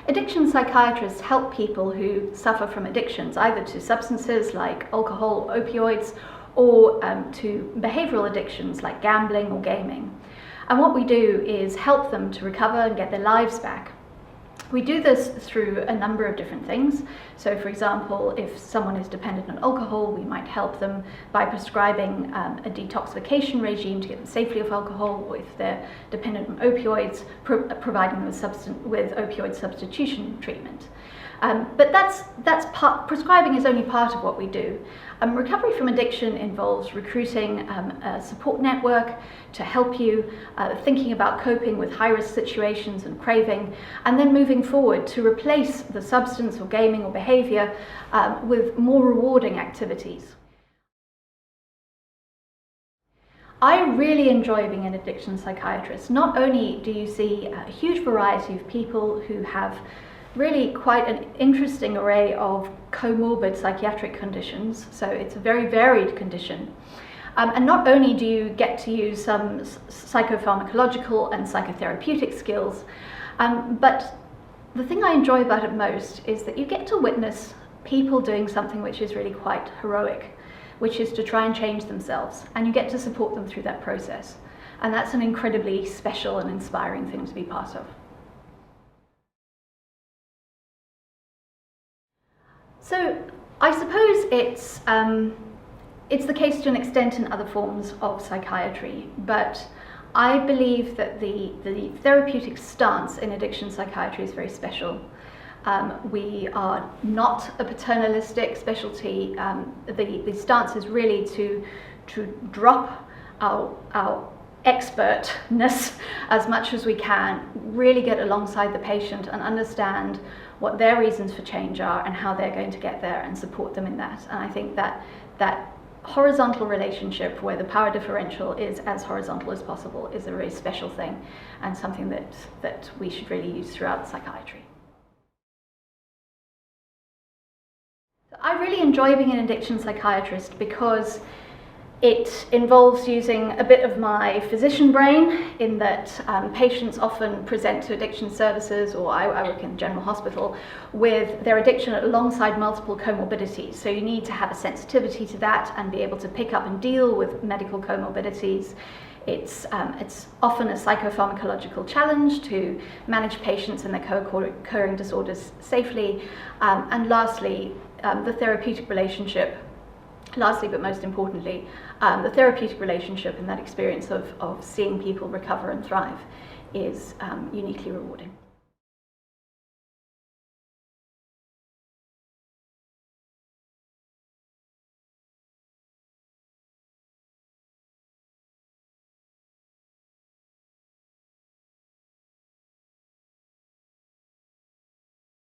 Addiction psychiatrists help people who suffer from addictions, either to substances like alcohol or opioids, or to behavioural addictions like gambling or gaming. And what we do is help them to recover and get their lives back. We do this through a number of different things. So for example, if someone is dependent on alcohol, we might help them by prescribing a detoxification regime to get them safely off alcohol, or if they're dependent on opioids, providing them with opioid substitution treatment. But prescribing is only part of what we do. Recovery from addiction involves recruiting a support network to help you, thinking about coping with high-risk situations and craving, and then moving forward to replace the substance or gaming or behavior with more rewarding activities. I really enjoy being an addiction psychiatrist. Not only do you see a huge variety of people who have really quite an interesting array of comorbid psychiatric conditions, so it's a very varied condition. And not only do you get to use some psychopharmacological and psychotherapeutic skills, but the thing I enjoy about it most is that you get to witness people doing something which is really quite heroic, which is to try and change themselves, and you get to support them through that process. And that's an incredibly special and inspiring thing to be part of. So I suppose it's the case to an extent in other forms of psychiatry, but I believe that the therapeutic stance in addiction psychiatry is very special. We are not a paternalistic specialty. The stance is really to drop our expertness as much as we can, really get alongside the patient and understand what their reasons for change are and how they're going to get there, and support them in that. And I think that horizontal relationship where the power differential is as horizontal as possible is a very special thing, and something that we should really use throughout psychiatry. I really enjoy being an addiction psychiatrist because it involves using a bit of my physician brain, in that patients often present to addiction services, or I work in general hospital, with their addiction alongside multiple comorbidities. So you need to have a sensitivity to that and be able to pick up and deal with medical comorbidities. It's often a psychopharmacological challenge to manage patients and their co-occurring disorders safely. And lastly, the therapeutic relationship. Lastly, but most importantly, the therapeutic relationship and that experience of seeing people recover and thrive is uniquely rewarding.